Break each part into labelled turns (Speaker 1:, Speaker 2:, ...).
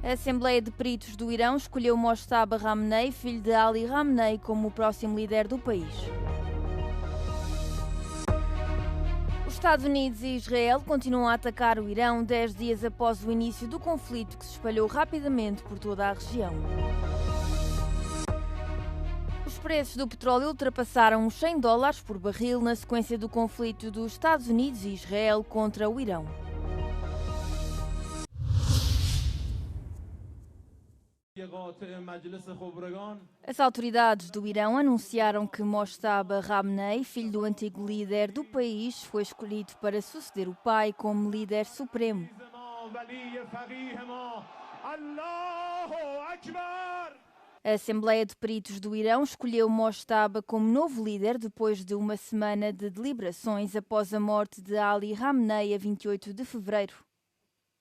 Speaker 1: A Assembleia de Peritos do Irão escolheu Mojtaba Khamenei, filho de Ali Khamenei, como o próximo líder do país. Os Estados Unidos e Israel continuam a atacar o Irão 10 dias após o início do conflito, que se espalhou rapidamente por toda a região. Os preços do petróleo ultrapassaram os $100 por barril na sequência do conflito dos Estados Unidos e Israel contra o Irão. As autoridades do Irão anunciaram que Mojtaba Khamenei, filho do antigo líder do país, foi escolhido para suceder o pai como líder supremo. A Assembleia de Peritos do Irão escolheu Mojtaba como novo líder depois de uma semana de deliberações após a morte de Ali Khamenei a 28 de fevereiro.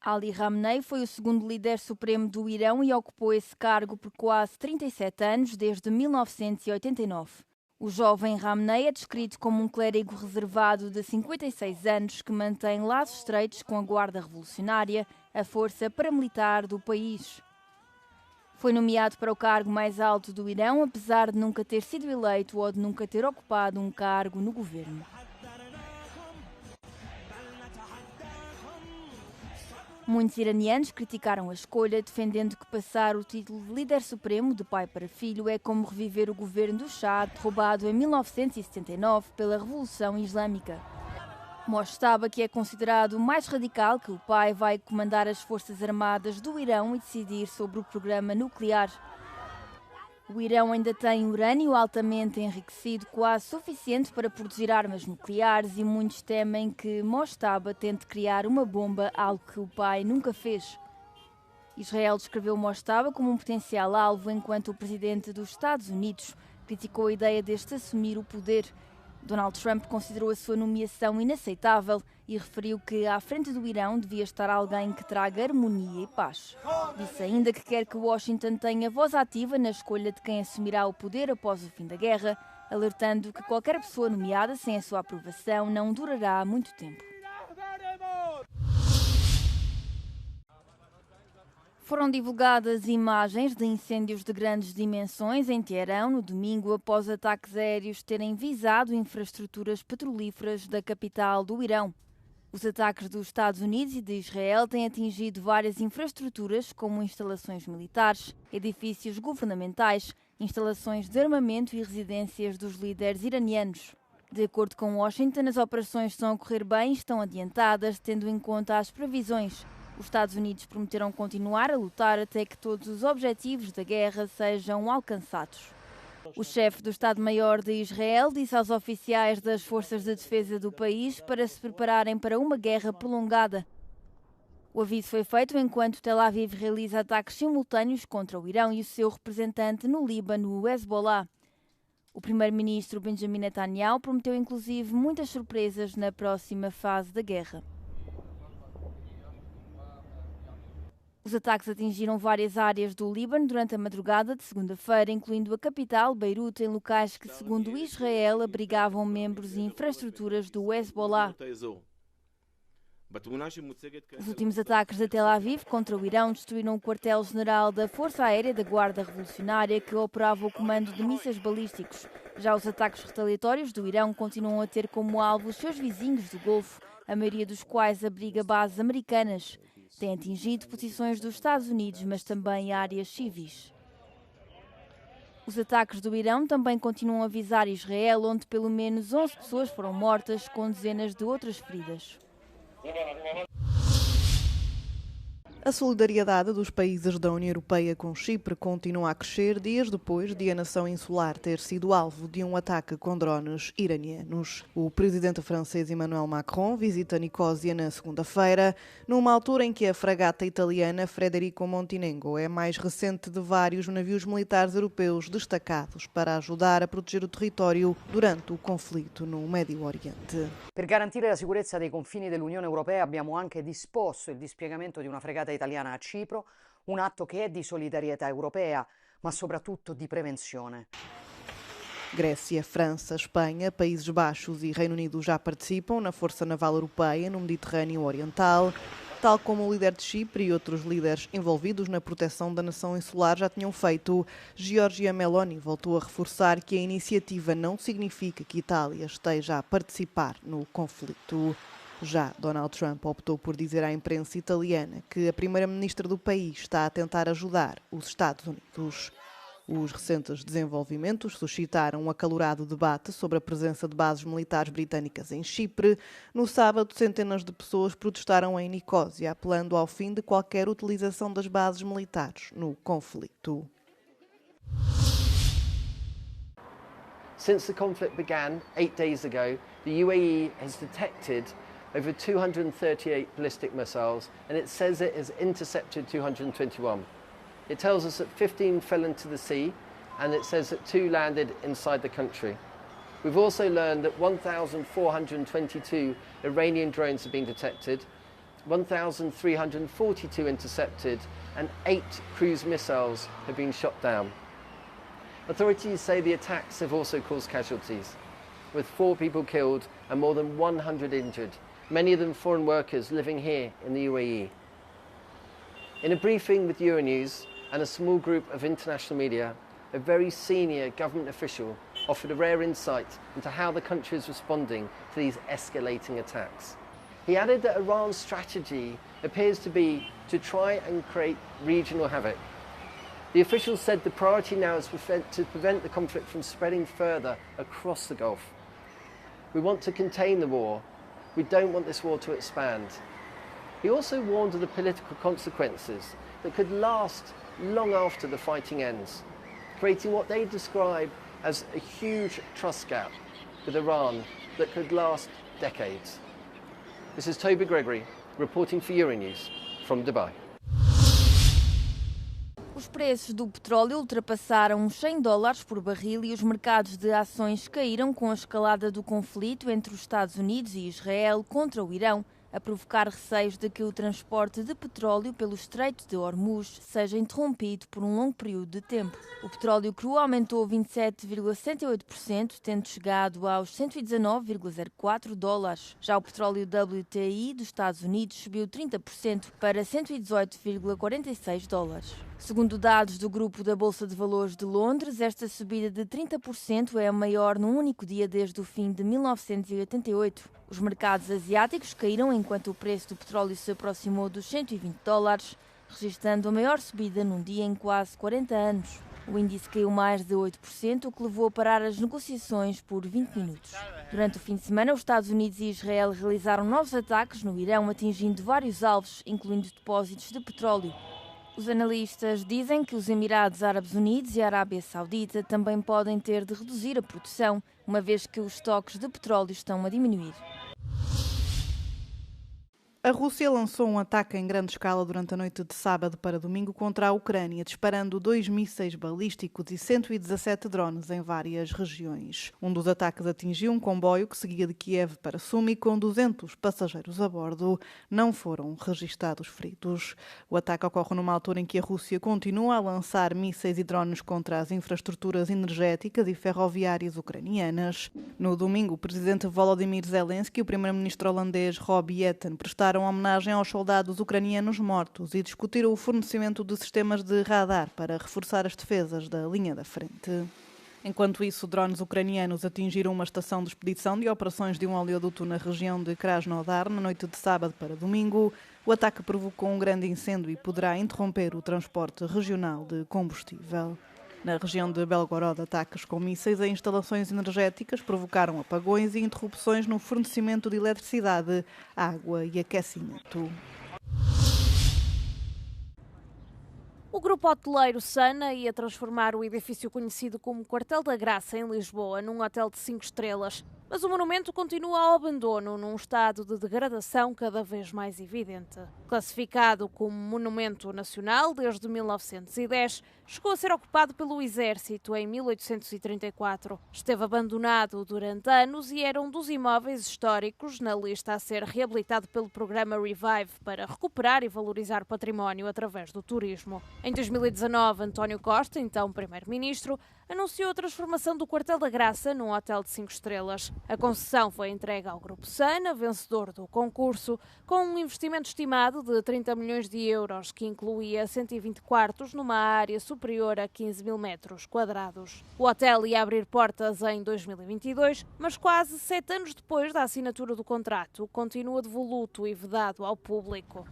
Speaker 1: Ali Khamenei foi o segundo líder supremo do Irão e ocupou esse cargo por quase 37 anos, desde 1989. O jovem Khamenei é descrito como um clérigo reservado de 56 anos que mantém laços estreitos com a Guarda Revolucionária, a força paramilitar do país. Foi nomeado para o cargo mais alto do Irão, apesar de nunca ter sido eleito ou de nunca ter ocupado um cargo no governo. Muitos iranianos criticaram a escolha, defendendo que passar o título de líder supremo de pai para filho é como reviver o governo do Shah, derrubado em 1979 pela Revolução Islâmica. Mojtaba, que é considerado mais radical que o pai, vai comandar as forças armadas do Irão e decidir sobre o programa nuclear. O Irão ainda tem urânio altamente enriquecido, quase suficiente para produzir armas nucleares, e muitos temem que Mojtaba tente criar uma bomba, algo que o pai nunca fez. Israel descreveu Mojtaba como um potencial alvo, enquanto o presidente dos Estados Unidos criticou a ideia deste assumir o poder. Donald Trump considerou a sua nomeação inaceitável e referiu que à frente do Irão devia estar alguém que traga harmonia e paz. Disse ainda que quer que Washington tenha voz ativa na escolha de quem assumirá o poder após o fim da guerra, alertando que qualquer pessoa nomeada sem a sua aprovação não durará muito tempo. Foram divulgadas imagens de incêndios de grandes dimensões em Teherão no domingo, após ataques aéreos terem visado infraestruturas petrolíferas da capital do Irão. Os ataques dos Estados Unidos e de Israel têm atingido várias infraestruturas, como instalações militares, edifícios governamentais, instalações de armamento e residências dos líderes iranianos. De acordo com Washington, as operações estão a correr bem e estão adiantadas, tendo em conta as previsões. Os Estados Unidos prometeram continuar a lutar até que todos os objetivos da guerra sejam alcançados. O chefe do Estado-Maior de Israel disse aos oficiais das forças de defesa do país para se prepararem para uma guerra prolongada. O aviso foi feito enquanto Tel Aviv realiza ataques simultâneos contra o Irão e o seu representante no Líbano, o Hezbollah. O primeiro-ministro Benjamin Netanyahu prometeu inclusive muitas surpresas na próxima fase da guerra. Os ataques atingiram várias áreas do Líbano durante a madrugada de segunda-feira, incluindo a capital, Beirute, em locais que, segundo Israel, abrigavam membros e infraestruturas do Hezbollah. Os últimos ataques de Tel Aviv contra o Irão destruíram o quartel-general da Força Aérea da Guarda Revolucionária, que operava o comando de mísseis balísticos. Já os ataques retaliatórios do Irão continuam a ter como alvo os seus vizinhos do Golfo, a maioria dos quais abriga bases americanas. Tem atingido posições dos Estados Unidos, mas também áreas civis. Os ataques do Irão também continuam a visar Israel, onde pelo menos 11 pessoas foram mortas, com dezenas de outras feridas.
Speaker 2: A solidariedade dos países da União Europeia com Chipre continua a crescer dias depois de a nação insular ter sido alvo de um ataque com drones iranianos. O presidente francês Emmanuel Macron visita Nicósia na segunda-feira, numa altura em que a fragata italiana Federico Montenegro é a mais recente de vários navios militares europeus destacados para ajudar a proteger o território durante o conflito no Médio Oriente.
Speaker 3: Per garantire la sicurezza dei confini dell'Unione Europea abbiamo anche disposto il dispiegamento di una fregata italiana a Cipro, un atto che è di solidarietà europea, ma soprattutto di prevenzione.
Speaker 2: Grécia, França, Espanha, Países Baixos e Reino Unido já participam na Força Naval Europeia no Mediterrâneo Oriental. tal como o líder de Chipre e outros líderes envolvidos na proteção da nação insular já tinham feito. Giorgia Meloni voltou a reforçar que a iniciativa não significa que Itália esteja a participar no conflito. Já Donald Trump optou por dizer à imprensa italiana que a primeira-ministra do país está a tentar ajudar os Estados Unidos. Os recentes desenvolvimentos suscitaram um acalorado debate sobre a presença de bases militares britânicas em Chipre. No sábado, centenas de pessoas protestaram em Nicósia, apelando ao fim de qualquer utilização das bases militares no conflito.
Speaker 4: Since the conflict began 8 days ago, the UAE has detected over 238 ballistic missiles, and it says it has intercepted 221. It tells us that 15 fell into the sea, and it says that 2 landed inside the country. We've also learned that 1,422 Iranian drones have been detected, 1,342 intercepted, and 8 cruise missiles have been shot down. Authorities say the attacks have also caused casualties, with 4 people killed and more than 100 injured, many of them foreign workers living here in the UAE. In a briefing with Euronews and a small group of international media, a very senior government official offered a rare insight into how the country is responding to these escalating attacks. He added that Iran's strategy appears to be to try and create regional havoc. The official said the priority now is to prevent the conflict from spreading further across the Gulf. We want to contain the war. We don't want this war to expand. He also warned of the political consequences that could last long after the fighting ends, creating what they describe as a huge trust gap with Iran that could last decades. This is Toby Gregory reporting for Euronews from Dubai.
Speaker 1: Os preços do petróleo ultrapassaram os $100 por barril e os mercados de ações caíram com a escalada do conflito entre os Estados Unidos e Israel contra o Irão, a provocar receios de que o transporte de petróleo pelo Estreito de Hormuz seja interrompido por um longo período de tempo. O petróleo cru aumentou 27,68%, tendo chegado aos $119,04. Já o petróleo WTI dos Estados Unidos subiu 30% para $118,46. Segundo dados do grupo da Bolsa de Valores de Londres, esta subida de 30% é a maior num único dia desde o fim de 1988. Os mercados asiáticos caíram enquanto o preço do petróleo se aproximou dos $120, registrando a maior subida num dia em quase 40 anos. O índice caiu mais de 8%, o que levou a parar as negociações por 20 minutos. Durante o fim de semana, os Estados Unidos e Israel realizaram novos ataques no Irão, atingindo vários alvos, incluindo depósitos de petróleo. Os analistas dizem que os Emirados Árabes Unidos e a Arábia Saudita também podem ter de reduzir a produção, uma vez que os estoques de petróleo estão a diminuir.
Speaker 2: A Rússia lançou um ataque em grande escala durante a noite de sábado para domingo contra a Ucrânia, disparando 2 mísseis balísticos e 117 drones em várias regiões. Um dos ataques atingiu um comboio que seguia de Kiev para Sumy com 200 passageiros a bordo. Não foram registados feridos. O ataque ocorre numa altura em que a Rússia continua a lançar mísseis e drones contra as infraestruturas energéticas e ferroviárias ucranianas. No domingo, o presidente Volodymyr Zelensky e o primeiro-ministro holandês Rob Jetten prestaram homenagem aos soldados ucranianos mortos e discutiram o fornecimento de sistemas de radar para reforçar as defesas da linha da frente. Enquanto isso, drones ucranianos atingiram uma estação de expedição de operações de um oleoduto na região de Krasnodar na noite de sábado para domingo. O ataque provocou um grande incêndio e poderá interromper o transporte regional de combustível. Na região de Belgorod, ataques com mísseis a instalações energéticas provocaram apagões e interrupções no fornecimento de eletricidade, água e aquecimento.
Speaker 5: O grupo hoteleiro Sana ia transformar o edifício conhecido como Quartel da Graça, em Lisboa, num hotel de 5 estrelas. Mas o monumento continua ao abandono, num estado de degradação cada vez mais evidente. Classificado como Monumento Nacional desde 1910, chegou a ser ocupado pelo Exército em 1834. Esteve abandonado durante anos e era um dos imóveis históricos na lista a ser reabilitado pelo programa Revive para recuperar e valorizar património através do turismo. Em 2019, António Costa, então primeiro-ministro, anunciou a transformação do Quartel da Graça num hotel de 5 estrelas. A concessão foi entregue ao Grupo Sana, vencedor do concurso, com um investimento estimado de 30 milhões de euros, que incluía 120 quartos numa área superior a 15 mil metros quadrados. O hotel ia abrir portas em 2022, mas quase 7 anos depois da assinatura do contrato, continua devoluto e vedado ao público.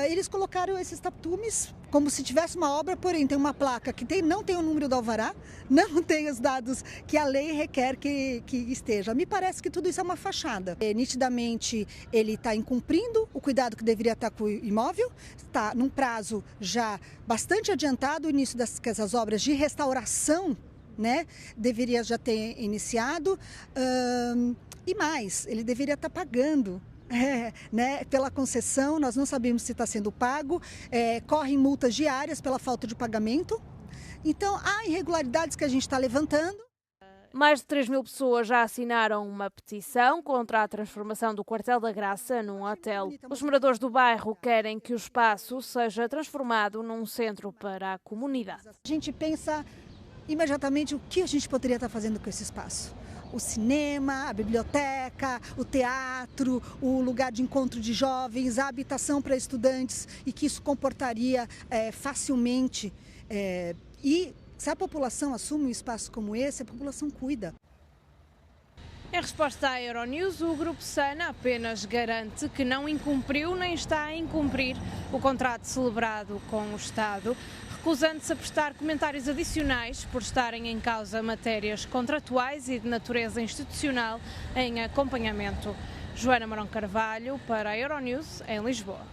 Speaker 6: Eles colocaram esses tapumes como se tivesse uma obra, porém tem uma placa que não tem o número do alvará, não tem os dados que a lei requer que esteja. Me parece que tudo isso é uma fachada. Nitidamente ele está incumprindo o cuidado que deveria estar com o imóvel, está num prazo já bastante adiantado o início dessas obras de restauração, né? Deveria já ter iniciado e mais, ele deveria estar pagando. Né? Pela concessão, nós não sabemos se está sendo pago, correm multas diárias pela falta de pagamento. Então, há irregularidades que a gente está levantando.
Speaker 5: Mais de 3 mil pessoas já assinaram uma petição contra a transformação do Quartel da Graça num hotel. Os moradores do bairro querem que o espaço seja transformado num centro para a comunidade.
Speaker 6: A gente pensa imediatamente o que a gente poderia estar fazendo com esse espaço. O cinema, a biblioteca, o teatro, o lugar de encontro de jovens, a habitação para estudantes e que isso comportaria facilmente. E se a população assume um espaço como esse, a população cuida.
Speaker 5: Em resposta à Euronews, o Grupo Sana apenas garante que não incumpriu nem está a incumprir o contrato celebrado com o Estado, recusando-se a prestar comentários adicionais por estarem em causa matérias contratuais e de natureza institucional em acompanhamento. Joana Marão Carvalho, para a Euronews, em Lisboa.